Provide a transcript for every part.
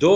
2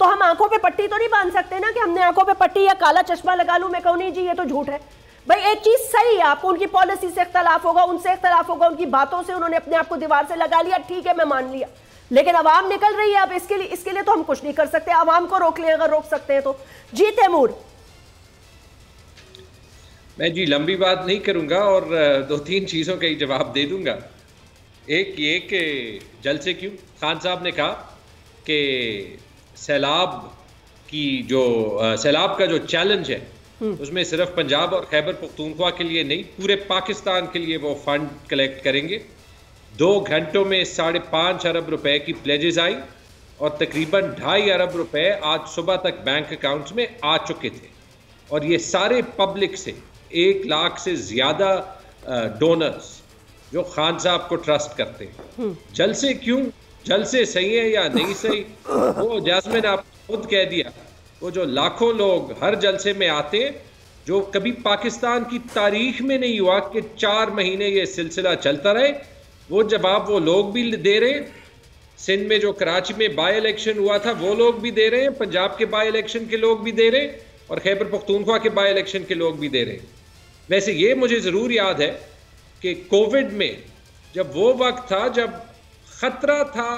تو ہم آنکھوں پہ پٹی تو نہیں باندھ سکتے نا کہ ہم نے آنکھوں پہ پٹی یا کالا چشمہ لگا لوں میں کہوں نہیں جی یہ تو جھوٹ ہے. بھائی ایک چیز صحیح ہے, آپ کو ان کی پالیسی سے اختلاف ہوگا, ان سے اختلاف ہوگا, ان کی باتوں سے انہوں نے اپنے آپ کو دیوار سے لگا لیا, ٹھیک ہے میں مان لیا, لیکن عوام نکل رہی ہے اب اس کے لیے تو ہم کچھ نہیں کر سکتے. عوام کو روک لیں اگر روک سکتے ہیں تو. جی تیمور. میں جی لمبی بات نہیں کروں گا اور 2-3 چیزوں کا ہی جواب دے دوں گا. ایک یہ کہ جلسے کیوں, خان صاحب نے کہا کہ سیلاب کا جو چیلنج ہے اس میں صرف پنجاب اور خیبر پختونخوا کے لیے نہیں پورے پاکستان کے لیے وہ فنڈ کلیکٹ کریں گے. 2 گھنٹوں میں 5.5 ارب روپے کی پلیجز آئی اور تقریباً 2.5 ارب روپے آج صبح تک بینک اکاؤنٹس میں آ چکے تھے, اور یہ سارے پبلک سے 1 لاکھ سے زیادہ ڈونرز جو خان صاحب کو ٹرسٹ کرتے ہیں. جلسے کیوں, جلسے صحیح ہے یا نہیں صحیح, وہ جاسمین آپ خود کہہ دیا, وہ جو لاکھوں لوگ ہر جلسے میں آتے ہیں جو کبھی پاکستان کی تاریخ میں نہیں ہوا کہ 4 مہینے یہ سلسلہ چلتا رہے, وہ جواب وہ لوگ بھی دے رہے ہیں. سندھ میں جو کراچی میں بائی الیکشن ہوا تھا وہ لوگ بھی دے رہے ہیں, پنجاب کے بائی الیکشن کے لوگ بھی دے رہے ہیں, اور خیبر پختونخوا کے بائی الیکشن کے لوگ بھی دے رہے ہیں. ویسے یہ مجھے ضرور یاد ہے کہ کووڈ میں جب وہ وقت تھا جب خطرہ تھا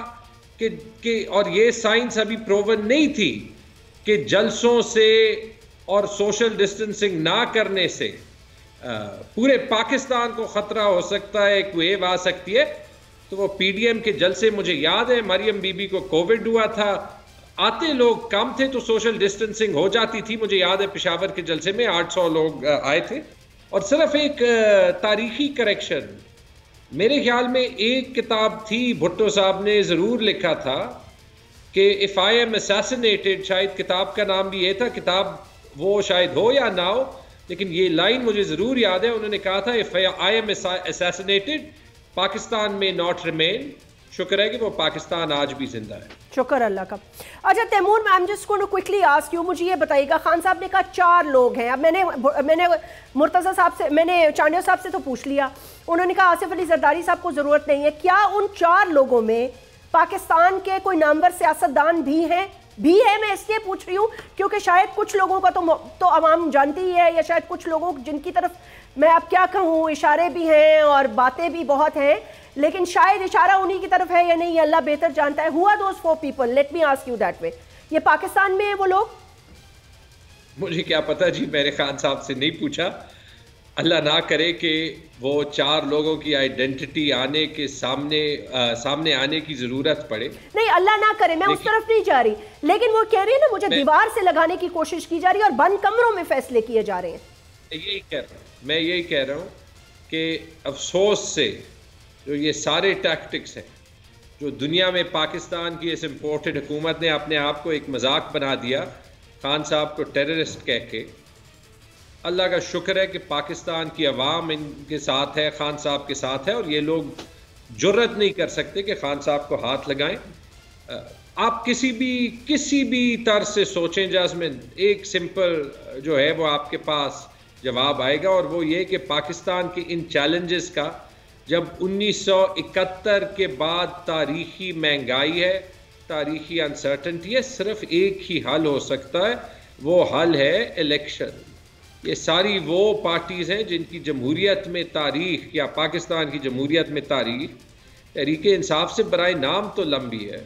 کہ اور یہ سائنس ابھی پروون نہیں تھی کہ جلسوں سے اور سوشل ڈسٹنسنگ نہ کرنے سے پورے پاکستان کو خطرہ ہو سکتا ہے, ایک ویو آ سکتی ہے, تو وہ پی ڈی ایم کے جلسے مجھے یاد ہے. مریم بی بی کو کووڈ ہوا تھا, آتے لوگ کم تھے تو سوشل ڈسٹنسنگ ہو جاتی تھی. مجھے یاد ہے پشاور کے جلسے میں 800 لوگ آئے تھے. اور صرف ایک تاریخی کریکشن, میرے خیال میں ایک کتاب تھی بھٹو صاحب نے ضرور لکھا تھا کہ if I am assassinated, شاید کتاب کا نام بھی یہ تھا, کتاب وہ شاید ہو یا نہ ہو, لیکن یہ لائن مجھے ضرور یاد ہے. انہوں نے کہا تھا if I am assassinated, Pakistan میں not remain. شکر ہے کہ وہ پاکستان آج بھی زندہ ہے. شکر اللہ کا. اچھا Timur, I'm just going to quickly ask you, مجھے یہ بتائیے گا, خان صاحب نے کہا 4 لوگ ہیں. اب میں نے مرتضیٰ صاحب سے, میں نے چانڈیو صاحب سے تو پوچھ لیا, انہوں نے کہا آصف علی زرداری صاحب کو ضرورت نہیں ہے. کیا ان 4 لوگوں میں پاکستان کے کوئی نامور سیاستدان بھی ہیں؟ میں اس لیے پوچھ رہی ہوں کیونکہ شاید کچھ لوگوں کا تو عوام جانتی ہی ہے, یا شاید کچھ لوگوں جن کی طرف میں اب کیا کہوں, اشارے بھی ہیں اور باتیں بھی بہت ہیں, لیکن شاید اشارہ انہی کی طرف ہے یا نہیں, اللہ بہتر جانتا ہے. Who are those 4 people? Let me ask you that way. یہ پاکستان میں ہیں وہ لوگ؟ مجھے کیا پتا جی, میں نے خان صاحب سے نہیں پوچھا. اللہ نہ کرے کہ وہ 4 لوگوں کی آئیڈینٹی آنے کے سامنے آنے کی ضرورت پڑے. نہیں اللہ نہ کرے, میں اس طرف نہیں جا رہی, لیکن وہ کہہ رہی ہے نا مجھے دیوار سے لگانے کی کوشش کی جا رہی ہے اور بند کمروں میں فیصلے کیے جا رہے ہیں. میں یہی کہہ رہا ہوں کہ افسوس سے جو یہ سارے ٹیکٹکس ہیں جو دنیا میں پاکستان کی اس امپورٹڈ حکومت نے اپنے آپ کو ایک مذاق بنا دیا, خان صاحب کو ٹیررسٹ کہہ کے. اللہ کا شکر ہے کہ پاکستان کی عوام ان کے ساتھ ہے, خان صاحب کے ساتھ ہے, اور یہ لوگ جرت نہیں کر سکتے کہ خان صاحب کو ہاتھ لگائیں. آپ کسی بھی طرز سے سوچیں جاسمین, ایک سمپل جو ہے وہ آپ کے پاس جواب آئے گا, اور وہ یہ کہ پاکستان کے ان چیلنجز کا جب 1971 کے بعد تاریخی مہنگائی ہے, تاریخی انسرٹنٹی ہے, صرف ایک ہی حل ہو سکتا ہے, وہ حل ہے الیکشن. یہ ساری وہ پارٹیز ہیں جن کی جمہوریت میں تاریخ, یا پاکستان کی جمہوریت میں تاریخ تحریک انصاف سے برائے نام تو لمبی ہے.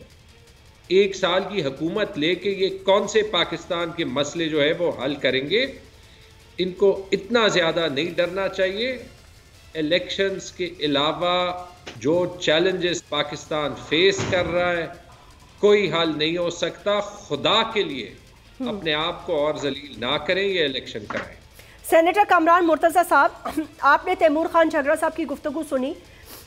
1 سال کی حکومت لے کے یہ کون سے پاکستان کے مسئلے جو ہے وہ حل کریں گے؟ ان کو اتنا زیادہ نہیں ڈرنا چاہیے. الیکشنز کے علاوہ جو چیلنجز پاکستان فیس کر رہا ہے کوئی حل نہیں ہو سکتا. خدا کے لیے اپنے آپ کو اور ذلیل نہ کریں, یہ الیکشن کرائیں. سینیٹر کامران مرتضیٰ صاحب, آپ نے تیمور خان جھگڑا صاحب کی گفتگو سنی,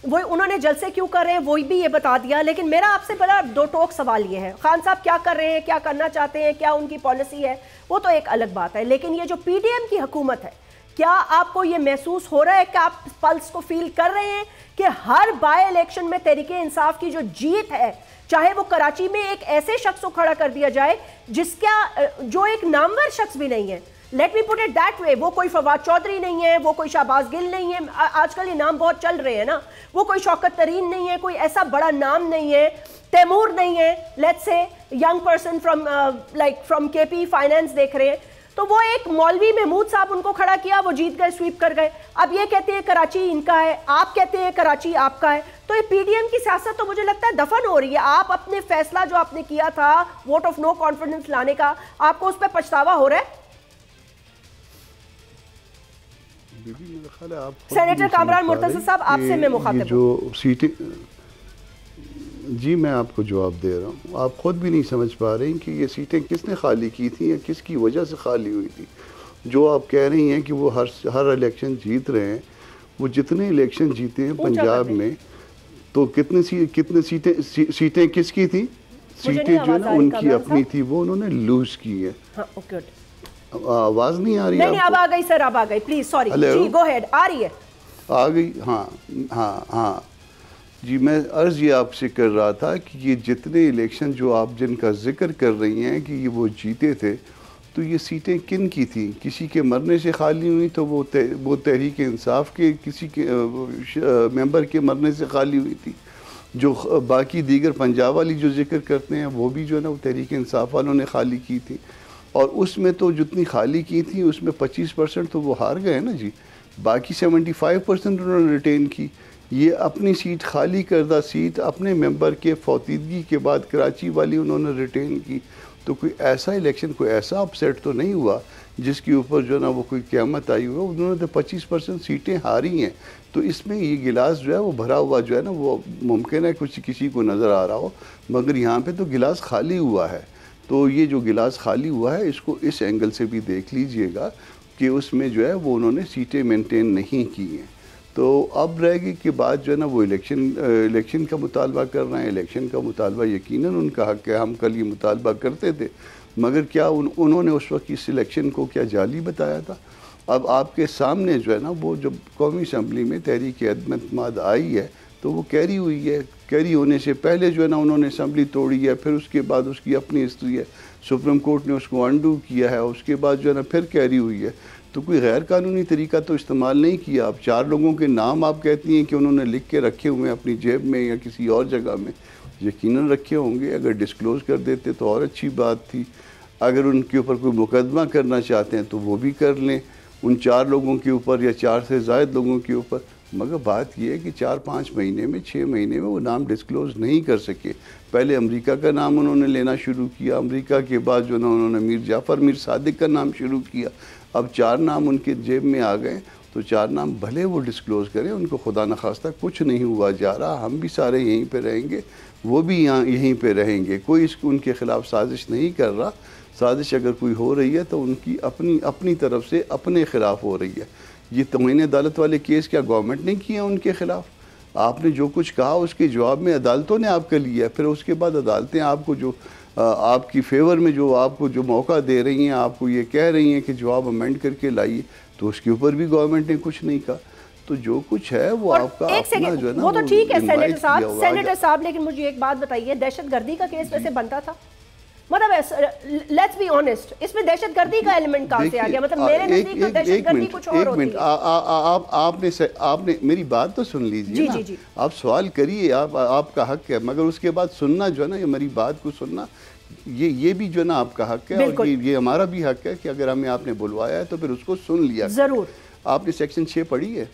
وہ انہوں نے جلسے کیوں کر رہے ہیں وہی بھی یہ بتا دیا, لیکن میرا آپ سے بڑا 2 ٹوک سوال یہ ہے, خان صاحب کیا کر رہے ہیں, کیا کرنا چاہتے ہیں, کیا ان کی پالیسی ہے, وہ تو ایک الگ بات ہے, لیکن یہ جو پی ڈی ایم کی حکومت ہے, کیا آپ کو یہ محسوس ہو رہا ہے کہ آپ پلس کو فیل کر رہے ہیں کہ ہر بائی الیکشن میں تحریک انصاف کی جو جیت ہے, چاہے وہ کراچی میں ایک ایسے شخص کو کھڑا کر دیا جائے جو ایک نامور شخص بھی نہیں ہے, let me put it that way. وہ کوئی فواد چودھری نہیں ہے, وہ کوئی شہباز گل نہیں ہے, آج کل یہ نام بہت چل رہے ہیں نا, وہ کوئی شوکت ترین نہیں ہے, کوئی ایسا بڑا نام نہیں ہے, تیمور نہیں ہے, let's say young person from کے پی فائنانس دیکھ رہے ہیں. تو وہ ایک مولوی محمود صاحب ان کو کھڑا کیا, وہ جیت گئے, سویپ کر گئے. اب یہ کہتے ہیں کراچی ان کا ہے, آپ کہتے ہیں کراچی آپ کا ہے. تو یہ پی ڈی ایم کی سیاست تو مجھے لگتا ہے دفن ہو رہی ہے. آپ اپنے فیصلہ جو آپ نے کیا تھا ووٹ آف نو کانفیڈنس لانے کا, آپ کو اس پہ پچھتاوا ہو رہا ہے؟ سینیٹر کامران مرتضی صاحب, آپ سے میں مخاطب ہوں. جی میں آپ کو جواب دے رہا ہوں. آپ خود بھی نہیں سمجھ پا رہے ہیں کہ یہ سیٹیں کس نے خالی کی تھیں یا کس کی وجہ سے خالی ہوئی تھی. جو آپ کہہ رہی ہیں کہ وہ ہر الیکشن جیت رہے ہیں, وہ جتنے الیکشن جیتے ہیں پنجاب میں, تو کتنے سیٹیں کس کی تھیں؟ سیٹیں جو نا ان کی اپنی تھی, وہ انہوں نے لوز کی ہے. آواز نہیں آ رہی؟ نہیں اب آ گئی سر, اب آ گئی, پلیز سوری. جی گو ہیڈ. آ رہی ہے, آ گئی. ہاں جی, میں عرض یہ آپ سے کر رہا تھا کہ یہ جتنے الیکشن جو آپ جن کا ذکر کر رہی ہیں کہ یہ وہ جیتے تھے, تو یہ سیٹیں کن کی تھیں؟ کسی کے مرنے سے خالی ہوئی تو وہ تحریک انصاف کے کسی کے ممبر کے مرنے سے خالی ہوئی تھی. جو باقی دیگر پنجاب والی جو ذکر کرتے ہیں وہ بھی جو ہے نا وہ تحریک انصاف والوں نے خالی کی تھی. اور اس میں تو جتنی خالی کی تھی اس میں 25% تو وہ ہار گئے نا جی, باقی 75% انہوں نے ریٹین کی. یہ اپنی سیٹ خالی کردہ سیٹ اپنے ممبر کے فوتیدگی کے بعد کراچی والی انہوں نے ریٹین کی. تو کوئی ایسا الیکشن, کوئی ایسا اپسیٹ تو نہیں ہوا جس کے اوپر جو ہے نا وہ کوئی قیامت آئی ہوا. انہوں نے تو 25% سیٹیں ہاری ہیں. تو اس میں یہ گلاس جو ہے وہ بھرا ہوا جو ہے نا وہ ممکن ہے کسی کو نظر آ رہا ہو, مگر یہاں پہ تو گلاس خالی ہوا ہے. تو یہ جو گلاس خالی ہوا ہے اس کو اس اینگل سے بھی دیکھ لیجئے گا کہ اس میں جو ہے وہ انہوں نے سیٹیں مینٹین نہیں کی ہیں. تو اب رہ گئی کہ بعد جو ہے نا وہ الیکشن کا مطالبہ کر رہے ہیں. الیکشن کا مطالبہ یقیناً ان کا حق ہے, ہم کل یہ مطالبہ کرتے تھے, مگر کیا انہوں نے اس وقت اس الیکشن کو کیا جعلی بتایا تھا؟ اب آپ کے سامنے جو ہے نا وہ جب قومی اسمبلی میں تحریک عدم اعتماد آئی ہے تو وہ کیری ہوئی ہے. کیری ہونے سے پہلے جو ہے نا انہوں نے اسمبلی توڑی ہے, پھر اس کے بعد اس کی اپنی ہسٹری ہے, سپریم کورٹ نے اس کو انڈو کیا ہے, اس کے بعد جو ہے نا پھر کیری ہوئی ہے. تو کوئی غیر قانونی طریقہ تو استعمال نہیں کیا. اب 4 لوگوں کے نام آپ کہتی ہیں کہ انہوں نے لکھ کے رکھے ہوئے ہیں اپنی جیب میں یا کسی اور جگہ میں, یقیناً رکھے ہوں گے. اگر ڈسکلوز کر دیتے تو اور اچھی بات تھی. اگر ان کے اوپر کوئی مقدمہ کرنا چاہتے ہیں تو وہ بھی کر لیں ان 4 لوگوں کے اوپر یا 4 سے زائد لوگوں کے اوپر. مگر بات یہ ہے کہ 4-5 مہینے میں 6 مہینے میں وہ نام ڈسکلوز نہیں کر سکے. پہلے امریکہ کا نام انہوں نے لینا شروع کیا, امریکہ کے بعد جو نا انہوں نے میر جعفر میر صادق کا نام شروع کیا. اب 4 نام ان کے جیب میں آ گئے, تو 4 نام بھلے وہ ڈسکلوز کریں, ان کو خدا نخواستہ کچھ نہیں ہوا جا رہا. ہم بھی سارے یہیں پہ رہیں گے, وہ بھی یہیں پہ رہیں گے. کوئی ان کے خلاف سازش نہیں کر رہا. سازش اگر کوئی ہو رہی ہے تو ان کی اپنی طرف سے اپنے خلاف ہو رہی ہے. یہ توہین عدالت والے کیس کیا گورنمنٹ نے کیے ہیں ان کے خلاف؟ آپ نے جو کچھ کہا اس کے جواب میں عدالتوں نے آپ کا لیا, پھر اس کے بعد عدالتیں آپ کو جو آپ کی فیور میں جو آپ کو جو موقع دے رہی ہیں, آپ کو یہ کہہ رہی ہیں کہ جواب امینڈ کر کے لائیے, تو اس کے اوپر بھی گورنمنٹ نے کچھ نہیں کہا. تو جو کچھ ہے وہ آپ کا اپنا جو ہے نا وہ تو ٹھیک ہے سینیٹر صاحب, لیکن مجھے ایک بات بتائیے, دہشت گردی کا کیس ویسے بنتا تھا؟ مطلب لیٹس بی آنیسٹ, اس میں دہشت گردی کا ایلیمنٹ کہاں سے آ گیا؟ مطلب میرے نزدیک تو دہشت گردی کچھ اور ہوتی ہے. آپ نے میری بات تو سن لیجیے نا, آپ سوال کریے, آپ کا حق ہے, مگر اس کے بعد سننا جو ہے نا, یہ میری بات کو سننا, یہ بھی جو ہے نا آپ کا حق ہے, اور یہ ہمارا بھی حق ہے کہ اگر ہمیں آپ نے بلوایا ہے تو پھر اس کو سن لیا ضرور. آپ نے سیکشن 6 پڑھی ہے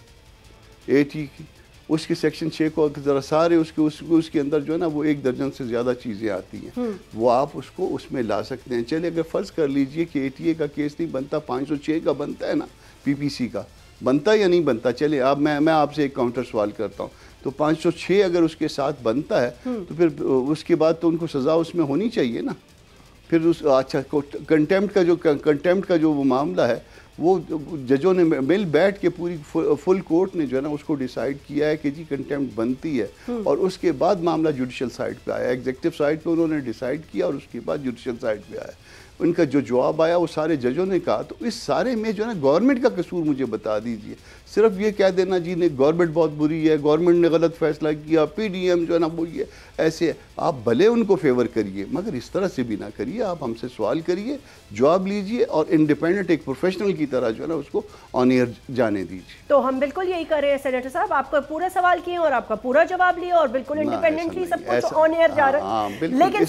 80 کی, اس کے سیکشن 6 کو ذرا سارے اس کے اندر جو ہے نا وہ 1 درجن سے زیادہ چیزیں آتی ہیں, وہ آپ اس کو اس میں لا سکتے ہیں. چلے اگر فرض کر لیجئے کہ ATA کا کیس نہیں بنتا, 506 کا بنتا ہے نا, PPC کا بنتا یا نہیں بنتا, چلے اب میں آپ سے ایک کاؤنٹر سوال کرتا ہوں, تو 506 اگر اس کے ساتھ بنتا ہے تو پھر اس کے بعد تو ان کو سزا اس میں ہونی چاہیے نا. پھر اچھا کنٹیمپٹ کا جو وہ معاملہ ہے وہ ججوں نے مل بیٹھ کے پوری فل کورٹ نے جو ہے نا اس کو ڈیسائیڈ کیا ہے کہ جی کنٹیمپٹ بنتی ہے، اور اس کے بعد معاملہ جوڈیشل سائڈ پہ آیا، ایگزیکٹو سائڈ پہ انہوں نے ڈیسائیڈ کیا اور اس کے بعد جوڈیشل سائڈ پہ آیا۔ ان کا جو جواب آیا وہ سارے ججوں نے کہا، تو اس سارے میں جو ہے نا گورنمنٹ کا قصور مجھے بتا دیجئے، صرف یہ کہہ دینا جی نے گورنمنٹ بہت بری ہے، گورنمنٹ نے غلط فیصلہ کیا، پی ڈی ایم جو ہے نا وہ یہ ایسے، آپ بھلے ان کو فیور کریے مگر اس طرح سے بھی نہ کریے، آپ ہم سے سوال کریے، جواب لیجئے اور انڈیپینڈنٹ ایک پروفیشنل کی طرح جو ہے نا اس کو آن ایئر جانے دیجئے۔ تو ہم بالکل یہی کر رہے ہیں سینیٹر صاحب، آپ کا پورا سوال کیے اور آپ کا پورا جواب لیا اور بالکل انڈیپینڈنٹلی سب کچھ آن ایئر جا رہا ہے، لیکن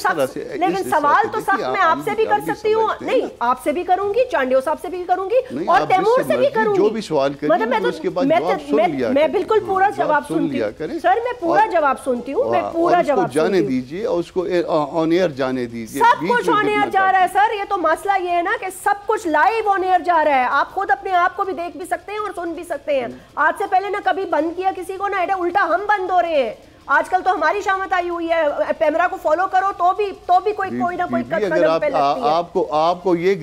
سوال تو سخت میں آپ سے بھی کر سکتی ہوں، نہیں آپ سے بھی کروں گی، چانڈیو صاحب سے بھی کروں گی اور تیمور سے بھی کروں گی، جو بھی سوال کریے اس کے بعد جواب سن لیا، میں بالکل پورا جواب سنتی ہوں سر، میں پورا جواب سنتی ہوں، میں پورا جواب جانے دیجئے اور اس کو آن ایئر جانے دیجئے۔ سب کچھ آن ایئر جا رہا ہے سر، یہ تو مسئلہ یہ ہے نا کہ سب کچھ لائیو آن ایئر جا رہا ہے، آپ خود اپنے آپ کو بھی دیکھ بھی سکتے ہیں اور سن بھی سکتے ہیں۔ آج سے پہلے نہ کبھی بند کیا کسی کو، نہ الٹا ہم بند ہو رہے ہیں، آج کل تو ہماری شامت آئی ہوئی ہے، پیمرا کو فالو کرو تو بھی کوئی نہ کوئی قدم پہ لگتی ہے۔ آپ کو یہ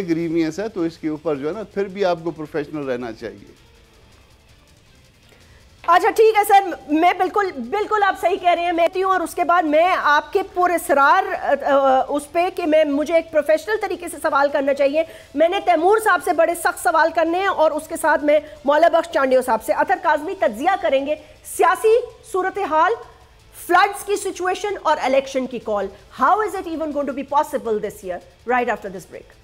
گریوینس ہے تو اس کے اوپر جو ہے نا پھر بھی آپ کو پروفیشنل رہنا چاہیے۔ اچھا ٹھیک ہے سر، میں بالکل آپ صحیح کہہ رہے ہیں، میں اور اس کے بعد میں آپ کے پورے اصرار اس پہ کہ مجھے ایک پروفیشنل طریقے سے سوال کرنا چاہیے، میں نے تیمور صاحب سے بڑے سخت سوال کرنے ہیں اور اس کے ساتھ میں مولا بخش چانڈیو صاحب سے۔ اطہر کاظمی تجزیہ کریں گے سیاسی صورتحال، فلڈز کی سچویشن اور الیکشن کی call, how is it even going to be possible this year, right after this break.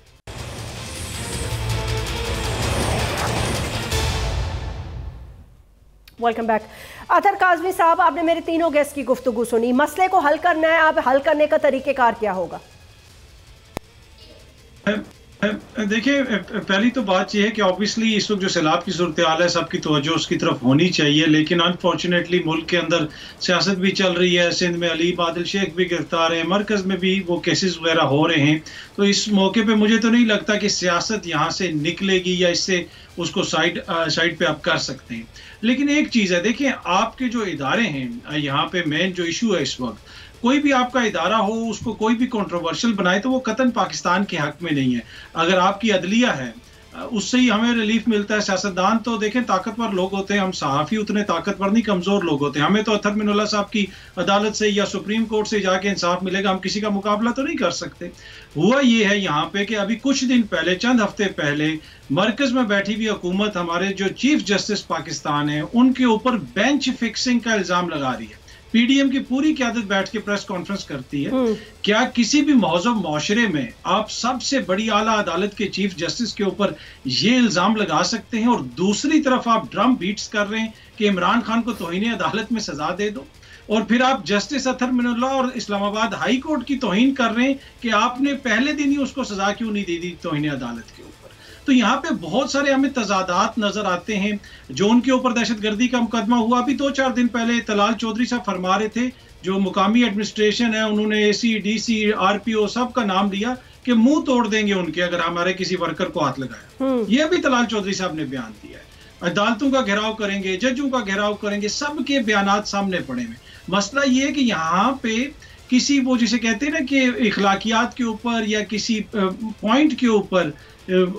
Welcome back. Athar Kazmi صاحب، آپ نے میرے تینوں گیسٹ کی گفتگو سنی، مسئلے کو حل کرنا ہے، آپ حل کرنے کا طریقہ کار کیا ہوگا؟ دیکھیں پہلی تو بات یہ ہے کہ آبویسلی اس وقت جو سیلاب کی صورتحال ہے سب کی توجہ اس کی طرف ہونی چاہیے، لیکن انفارچونیٹلی ملک کے اندر سیاست بھی چل رہی ہے، سندھ میں علی بادل شیخ بھی گرفتار ہیں، مرکز میں بھی وہ کیسز وغیرہ ہو رہے ہیں، تو اس موقع پہ مجھے تو نہیں لگتا کہ سیاست یہاں سے نکلے گی یا اس سے اس کو سائڈ پہ آپ کر سکتے ہیں۔ لیکن ایک چیز ہے، دیکھیں آپ کے جو ادارے ہیں یہاں پہ مین جو ایشو ہے اس وقت، کوئی بھی آپ کا ادارہ ہو اس کو کوئی بھی کنٹروورشل بنائے تو وہ قطعاً پاکستان کے حق میں نہیں ہے۔ اگر آپ کی عدلیہ ہے اس سے ہی ہمیں ریلیف ملتا ہے، سیاستدان تو دیکھیں طاقتور لوگ ہوتے ہیں، ہم صحافی اتنے طاقتور نہیں، کمزور لوگ ہوتے ہیں، ہمیں تو اطہر من اللہ صاحب کی عدالت سے یا سپریم کورٹ سے جا کے انصاف ملے گا، ہم کسی کا مقابلہ تو نہیں کر سکتے۔ ہوا یہ ہے یہاں پہ کہ ابھی کچھ دن پہلے، چند ہفتے پہلے، مرکز میں بیٹھی ہوئی حکومت ہمارے جو چیف جسٹس پاکستان ہیں ان کے اوپر بینچ فکسنگ کا الزام لگا رہی ہے۔ پی ڈی ایم کی پوری قیادت بیٹھ کے پریس کانفرنس کرتی ہے۔ کیا کسی بھی مہذب معاشرے میں آپ سب سے بڑی اعلیٰ عدالت کے چیف جسٹس کے اوپر یہ الزام لگا سکتے ہیں اور دوسری طرف آپ ڈرم بیٹس کر رہے ہیں کہ عمران خان کو توہین عدالت میں سزا دے دو، اور پھر آپ جسٹس اطہر من اللہ اور اسلام آباد ہائی کورٹ کی توہین کر رہے ہیں کہ آپ نے پہلے دن ہی اس کو سزا کیوں نہیں دے دی توہین عدالت کے اوپر۔ تو یہاں پہ بہت سارے ہمیں تضادات نظر آتے ہیں۔ جو ان کے اوپر دہشت گردی کا مقدمہ ہوا ابھی 2-4 دن پہلے طلال چودھری صاحب فرما رہے تھے، جو مقامی ایڈمنسٹریشن ہے انہوں نے اے C D C R P او سب کا نام لیا کہ منہ توڑ دیں گے ان کے اگر ہمارے کسی ورکر کو ہاتھ لگایا، یہ بھی طلال چودھری صاحب نے بیان دیا ہے۔ عدالتوں کا گھیراؤ کریں گے، ججوں کا گھیراؤ کریں گے، سب کے بیانات سامنے پڑے ہوئے۔ مسئلہ یہ ہے کہ یہاں پہ کسی وہ جسے کہتے ہیں نا کہ اخلاقیات کے اوپر یا کسی پوائنٹ کے اوپر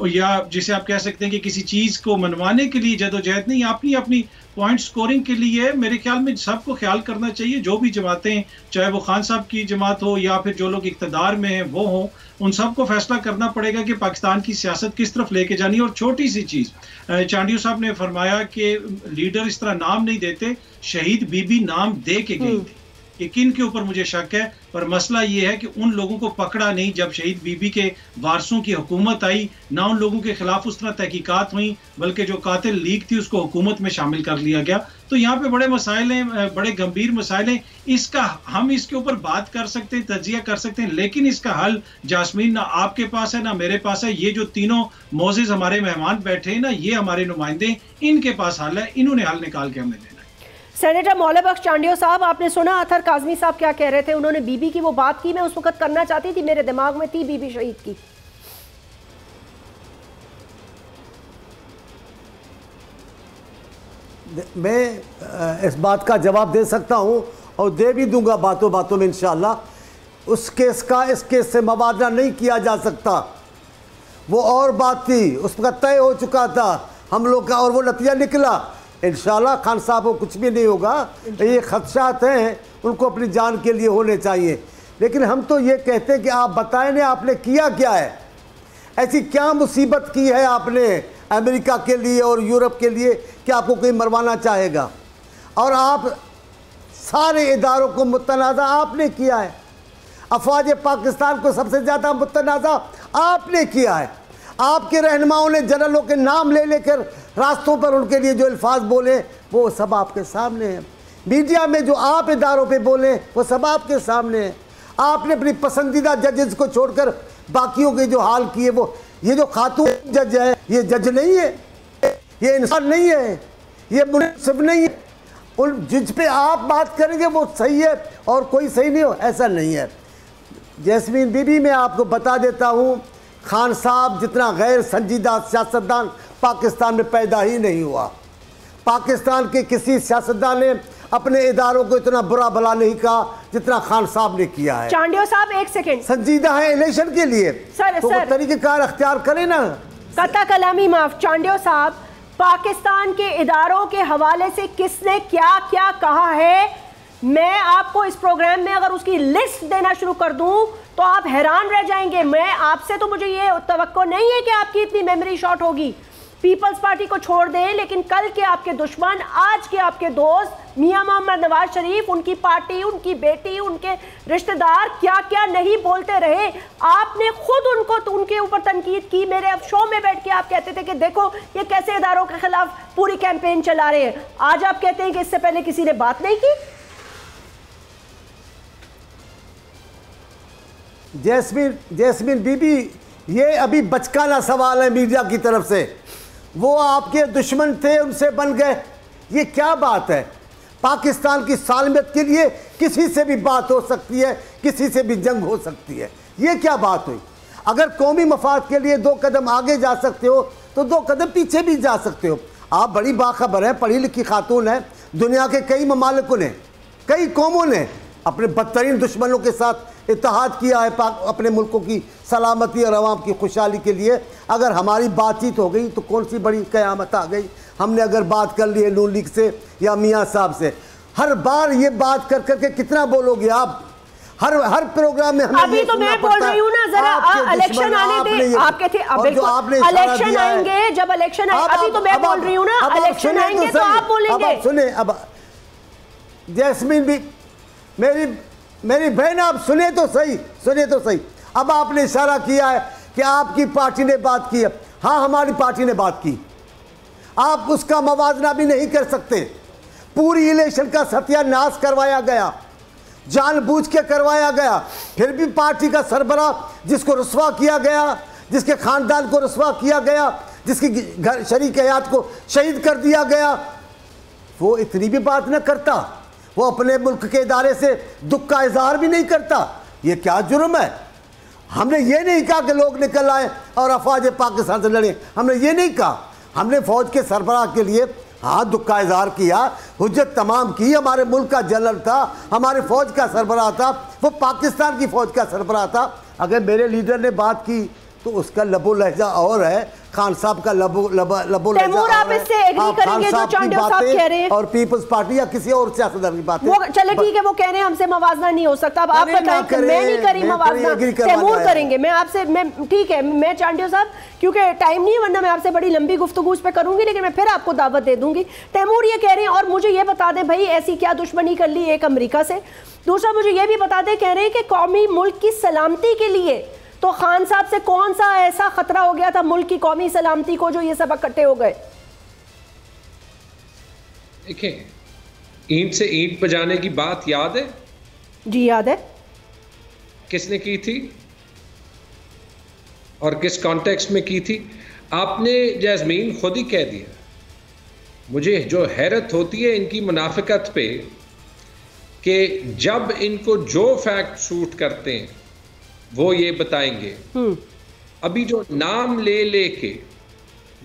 یا جسے آپ کہہ سکتے ہیں کہ کسی چیز کو منوانے کے لیے جدوجہد نہیں، اپنی پوائنٹ سکورنگ کے لیے میرے خیال میں سب کو خیال کرنا چاہیے، جو بھی جماعتیں، چاہے وہ خان صاحب کی جماعت ہو یا پھر جو لوگ اقتدار میں ہیں وہ ہوں، ان سب کو فیصلہ کرنا پڑے گا کہ پاکستان کی سیاست کس طرف لے کے جانی ہے۔ اور چھوٹی سی چیز، چانڈیو صاحب نے فرمایا کہ لیڈر اس طرح نام نہیں دیتے، شہید بی بی نام دے کے گئی تھی، کہ کن کے اوپر مجھے شک ہے، پر مسئلہ یہ ہے کہ ان لوگوں کو پکڑا نہیں جب شہید بی بی کے وارثوں کی حکومت آئی، نہ ان لوگوں کے خلاف اس طرح تحقیقات ہوئیں، بلکہ جو قاتل لیگ تھی اس کو حکومت میں شامل کر لیا گیا۔ تو یہاں پہ بڑے مسائل ہیں، بڑے گمبھیر مسائل ہیں، ہم اس کے اوپر بات کر سکتے ہیں، تجزیہ کر سکتے ہیں، لیکن اس کا حل جاسمین نہ آپ کے پاس ہے نہ میرے پاس ہے۔ یہ جو تینوں معزز ہمارے مہمان بیٹھے ہیں نا، یہ ہمارے نمائندے، ان کے پاس حل ہے، انہوں نے حل نکال کے ہمیں دینا ہے۔ سینیٹر مولا بخش چانڈیو صاحب، آپ نے سنا اطہر کاظمی صاحب کیا کہہ رہے تھے، انہوں نے بی بی کی وہ بات کی، میں اس وقت کرنا چاہتی تھی، میرے دماغ میں تھی بی بی شہید کی۔ میں اس بات کا جواب دے سکتا ہوں اور دے بھی دوں گا باتوں باتوں میں انشاءاللہ۔ اس کیس کا اس کیس سے موازنہ نہیں کیا جا سکتا۔ وہ اور بات تھی, اس کا طے ہو چکا تھا ہم لوگ کا, اور وہ نتیجہ نکلا. انشاءاللہ خان صاحب کو کچھ بھی نہیں ہوگا. یہ خدشات ہیں, ان کو اپنی جان کے لیے ہونے چاہیے. لیکن ہم تو یہ کہتے ہیں کہ آپ بتائیں نا آپ نے کیا کیا ہے, ایسی کیا مصیبت کی ہے آپ نے امریکہ کے لیے اور یورپ کے لیے کہ آپ کو کوئی مروانا چاہے گا. اور آپ سارے اداروں کو متنازع آپ نے کیا ہے. افواج پاکستان کو سب سے زیادہ متنازع آپ نے کیا ہے. آپ کے رہنماؤں نے جنرلوں کے نام لے لے کر راستوں پر ان کے لیے جو الفاظ بولے وہ سب آپ کے سامنے ہیں. میڈیا میں جو آپ اداروں پہ بولیں وہ سب آپ کے سامنے ہیں. آپ نے اپنی پسندیدہ ججز کو چھوڑ کر باقیوں کے جو حال کیے, وہ یہ جو خاتون جج ہے یہ جج نہیں ہے, یہ انسان نہیں ہے, یہ منصف نہیں ہے. ان جج پہ آپ بات کریں گے وہ صحیح ہے اور کوئی صحیح نہیں ہو, ایسا نہیں ہے. جیسمین بی بی, میں آپ کو بتا دیتا ہوں, خان صاحب جتنا غیر سنجیدہ سیاستدان پاکستان میں پیدا ہی نہیں ہوا. پاکستان کے کسی سیاستدان نے اپنے اداروں کو اتنا برا بھلا نہیں کہا جتنا خان صاحب نے کیا ہے. چانڈیو صاحب ایک سیکنڈ, سنجیدہ ہے الیکشن کے لیے تو وہ طریقہ کار اختیار کرے نا. قطع کلامی معاف. چانڈیو صاحب, پاکستان کے اداروں کے حوالے سے کس نے کیا کیا کہا ہے, میں آپ کو اس پروگرام میں اگر اس کی لسٹ دینا شروع کر دوں تو آپ حیران رہ جائیں گے. میں آپ سے تو مجھے یہ توقع نہیں ہے کہ آپ کی اتنی میموری شارٹ ہوگی. پیپلز پارٹی کو چھوڑ دیں, لیکن کل کے آپ کے دشمن, آج کے آپ کے دوست میاں محمد نواز شریف, ان کی پارٹی, ان کی بیٹی, ان کے رشتہ دار کیا کیا نہیں بولتے رہے. آپ نے خود ان کے اوپر تنقید کی. میرے اب شو میں بیٹھ کے آپ کہتے تھے کہ دیکھو یہ کیسے اداروں کے خلاف پوری کیمپین چلا رہے ہیں. آج آپ کہتے ہیں کہ اس سے پہلے کسی نے بات نہیں کی. جیسمین بی بی, یہ ابھی بچکانہ سوال ہے میڈیا کی طرف سے. وہ آپ کے دشمن تھے, ان سے بن گئے, یہ کیا بات ہے؟ پاکستان کی سالمیت کے لیے کسی سے بھی بات ہو سکتی ہے, کسی سے بھی جنگ ہو سکتی ہے. یہ کیا بات ہوئی؟ اگر قومی مفاد کے لیے 2 قدم آگے جا سکتے ہو تو 2 قدم پیچھے بھی جا سکتے ہو. آپ بڑی باخبر ہیں, پڑھی لکھی خاتون ہیں. دنیا کے کئی ممالکوں نے, کئی قوموں نے اپنے بدترین دشمنوں کے ساتھ اتحاد کیا ہے اپنے ملکوں کی سلامتی اور عوام کی خوشحالی کے لیے. اگر ہماری بات چیت ہو گئی تو کون سی بڑی قیامت آ گئی؟ ہم نے اگر بات کر لی ہے نون لیگ سے یا میاں صاحب سے, ہر بار یہ بات کر کر کے کتنا بولو گے آپ؟ ہر پروگرام میں ہمیں ابھی تو میں بول رہی ہوں نا, ذرا الیکشن آنے دیں. آپ کے تھے الیکشن آئیں گے, جب الیکشن آئیں, ابھی تو میں بول رہی ہوں نا الیکشن آئیں گے تو آپ بولیں گے. سنیں اب جیسمین بھی, میری بہن, آپ سنیں تو صحیح. اب آپ نے اشارہ کیا ہے کہ آپ کی پارٹی نے بات کی ہے. ہاں, ہماری پارٹی نے بات کی. آپ اس کا موازنہ بھی نہیں کر سکتے. پوری الیکشن کا ستیہ ناش کروایا گیا, جان بوجھ کے کروایا گیا. پھر بھی پارٹی کا سربراہ جس کو رسوا کیا گیا, جس کے خاندان کو رسوا کیا گیا, جس کی شریک حیات کو شہید کر دیا گیا, وہ اتنی بھی بات نہ کرتا. وہ اپنے ملک کے ادارے سے دکھ کا اظہار بھی نہیں کرتا. یہ کیا جرم ہے؟ ہم نے یہ نہیں کہا کہ لوگ نکل آئے اور افواج پاکستان سے لڑیں. ہم نے یہ نہیں کہا. ہم نے فوج کے سربراہ کے لیے ہاں دکھ کا اظہار کیا, حجت تمام کی. ہمارے ملک کا جنرل تھا, ہمارے فوج کا سربراہ تھا, وہ پاکستان کی فوج کا سربراہ تھا. اگر میرے لیڈر نے بات کی تو اس کا لب و لہجہ اور ہے, خان صاحب کا لب و لہجہ تیمور, آپ اس سے ایگری کریں گے جو چانڈیو صاحب کہہ رہے ہیں, اور پیپلز پارٹی یا کسی اور سیاستدان کی باتیں. چلے ٹھیک ہے, وہ کہہ رہے ہیں ہم سے موازنہ نہیں ہو سکتا. اب آپ بتائیں, میں نہیں کری موازنہ, تیمور کریں گے. میں آپ سے, ٹھیک ہے, میں چانڈیو صاحب کیونکہ ٹائم نہیں ہے, ورنہ میں آپ سے بڑی لمبی گفتگو اس پہ کروں گی, لیکن میں پھر آپ کو دعوت دے دوں گی. تیمور یہ کہہ رہے ہیں, اور مجھے یہ بتا دیں بھائی ایسی کیا دشمنی کر لی ایک امریکہ سے. دوسرا مجھے یہ بھی بتا دیں, کہہ رہے ہیں کہ قومی ملک کی سلامتی کے لیے تو خان صاحب سے کون سا ایسا خطرہ ہو گیا تھا ملک کی قومی سلامتی کو جو یہ سب اکٹھے ہو گئے؟ دیکھیں, اینٹ سے اینٹ بجانے کی بات یاد ہے؟ جی یاد ہے. کس نے کی تھی اور کس کانٹیکسٹ میں کی تھی؟ آپ نے جیسمین خود ہی کہہ دیا. مجھے جو حیرت ہوتی ہے ان کی منافقت پہ کہ جب ان کو جو فیکٹ سوٹ کرتے ہیں وہ یہ بتائیں گے. ابھی جو نام لے لے کے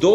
2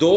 2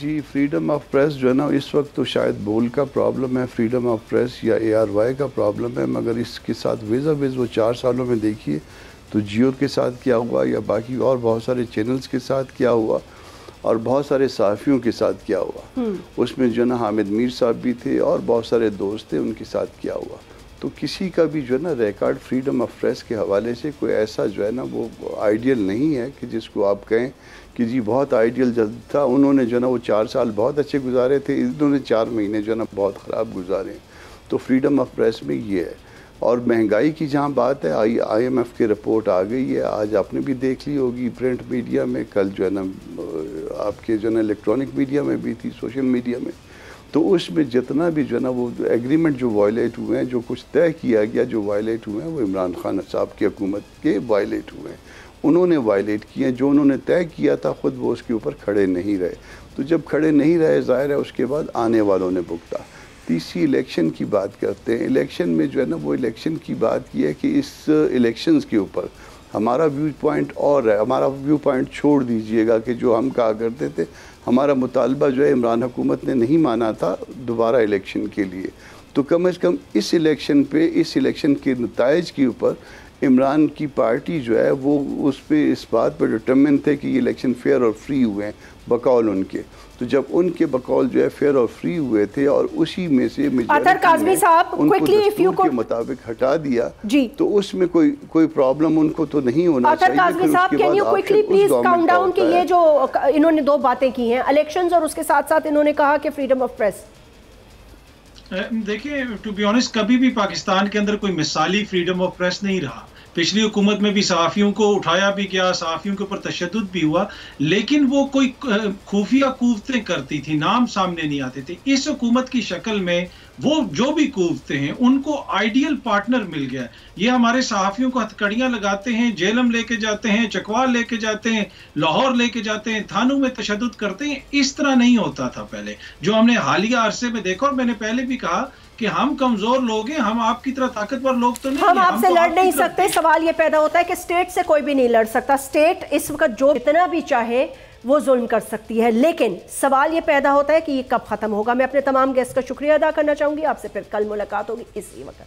جی فریڈم آف پریس جو ہے نا اس وقت تو شاید بول کا پرابلم ہے، فریڈم آف پریس یا ARY کا پرابلم ہے، مگر اس کے ساتھ ویز وہ 4 سالوں میں دیکھیے تو جیو کے ساتھ کیا ہوا یا باقی اور بہت سارے چینلز کے ساتھ کیا ہوا اور بہت سارے صحافیوں کے ساتھ کیا ہوا. اس میں جو ہے نا حامد میر صاحب بھی تھے اور بہت سارے دوست تھے، ان کے ساتھ کیا ہوا. تو کسی کا بھی جو ہے نا ریکارڈ فریڈم آف پریس کے حوالے سے کوئی ایسا جو ہے نا وہ آئیڈیل نہیں ہے کہ جس کو آپ کہیں کہ جی بہت آئیڈیل تھا. انہوں نے جو ہے نا وہ 4 سال بہت اچھے گزارے تھے، انہوں نے 4 مہینے جو ہے نا بہت خراب گزارے. تو فریڈم آف پریس میں یہ ہے. اور مہنگائی کی جہاں بات ہے، IMF کی رپورٹ آ گئی ہے، آج آپ نے بھی دیکھ لی ہوگی پرنٹ میڈیا میں، کل جو ہے نا آپ کے جو ہے نا الیکٹرانک میڈیا میں بھی تھی، سوشل میڈیا میں. تو اس میں جتنا بھی جو ہے نا وہ ایگریمنٹ جو وائلیٹ ہوئے ہیں، جو کچھ طے کیا گیا جو وائلیٹ ہوئے ہیں، وہ عمران خان صاحب کی حکومت کے وائلیٹ ہوئے ہیں. انہوں نے وائلیٹ کیے ہیں، جو انہوں نے طے کیا تھا خود وہ اس کے اوپر کھڑے نہیں رہے. تو جب کھڑے نہیں رہے ظاہر ہے اس کے بعد آنے والوں نے بھگتا. تیسری الیکشن کی بات کرتے ہیں. الیکشن میں جو ہے نا وہ الیکشن کی بات یہ ہے کہ اس الیکشنز کے اوپر ہمارا ویو پوائنٹ اور ہے. ہمارا ویو پوائنٹ چھوڑ دیجئے گا کہ جو ہم کہا کرتے تھے ہمارا مطالبہ جو ہے عمران حکومت نے نہیں مانا تھا دوبارہ الیکشن کے لیے. تو کم از کم اس الیکشن پہ، اس الیکشن کے نتائج کے اوپر عمران کی پارٹی جو ہے وہ اس پہ اس بات پر ڈٹرمن تھے کہ یہ الیکشن فیئر اور فری ہوئے ہیں بقول ان کے. تو جب ان کے بقول جو ہے فیئر اور فری ہوئے تھے اور اسی میں سے اطہر کاظمی صاحب ان کو دستور کے مطابق ہٹا دیا تو اس میں کوئی پرابلم ان کو تو نہیں ہونا چاہیے. اطہر کاظمی صاحب can you quickly please count down کہ یہ جو انہوں نے 2 باتیں کی ہیں، الیکشنز اور اس کے ساتھ ساتھ انہوں نے کہا کہ فریڈم آف پریس. دیکھیں ٹو بی آنیسٹ کبھی بھی پاکستان کے اندر کوئی مثالی فریڈم آف پریس نہیں رہا. پچھلی حکومت میں بھی صحافیوں کو اٹھایا بھی گیا، صحافیوں کے اوپر تشدد بھی ہوا، لیکن وہ کوئی خفیہ قوتیں کرتی تھی، نام سامنے نہیں آتے تھے. اس حکومت کی شکل میں وہ جو بھی قوتیں ہیں ان کو آئیڈیل پارٹنر مل گیا. یہ ہمارے صحافیوں کو ہتھکڑیاں لگاتے ہیں، جیلم لے کے جاتے ہیں، چکوال لے کے جاتے ہیں، لاہور لے کے جاتے ہیں، تھانوں میں تشدد کرتے ہیں. اس طرح نہیں ہوتا تھا پہلے، جو ہم نے حالیہ عرصے میں دیکھا. اور میں نے پہلے بھی کہا کہ ہم کمزور لوگ ہیں، ہم آپ کی طرح طاقتور لوگ تو نہیں ہیں. ہم آپ سے لڑ نہیں سکتے. سوال یہ پیدا ہوتا ہے کہ اسٹیٹ سے کوئی بھی نہیں لڑ سکتا. اسٹیٹ اس وقت جو اتنا بھی چاہے وہ ظلم کر سکتی ہے، لیکن سوال یہ پیدا ہوتا ہے کہ یہ کب ختم ہوگا. میں اپنے تمام گیسٹ کا شکریہ ادا کرنا چاہوں گی. آپ سے پھر کل ملاقات ہوگی اسی وقت.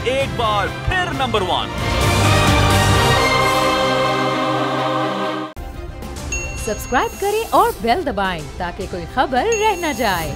ایک بار پھر نمبر 1. سبسکرائب کریں اور بیل دبائیں تاکہ کوئی خبر رہ نہ جائے.